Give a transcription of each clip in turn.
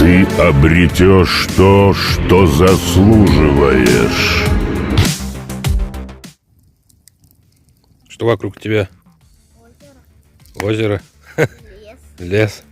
Ты обретешь то, что заслуживаешь. Что вокруг тебя? Озеро. Лес.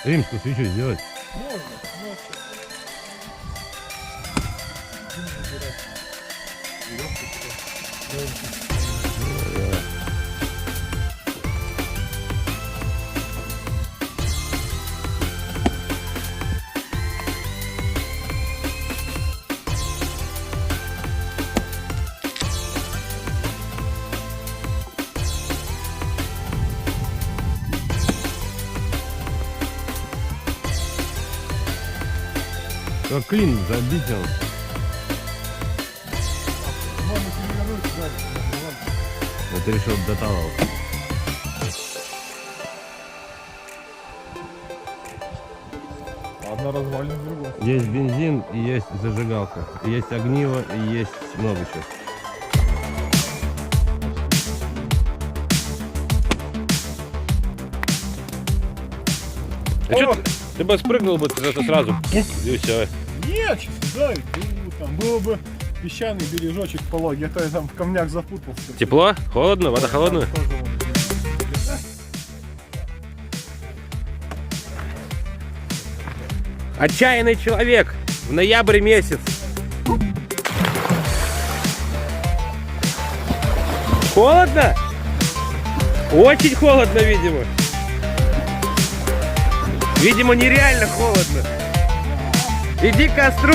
Римскую свечу сделать. Как клин забить он. Но ты решил до талого. Одна развалина, другая. Есть бензин и есть зажигалка. Есть огниво и есть много чего. А что ты бы спрыгнул бы это сразу? И все. Нет, сюда иду, там было бы песчаный бережочек пологий, а то я там в камнях запутался. Тепло? Холодно? Вода холодная? Тоже вот. Отчаянный человек в ноябре месяц. Холодно? Очень холодно, видимо. Видимо, нереально холодно. Иди к костру.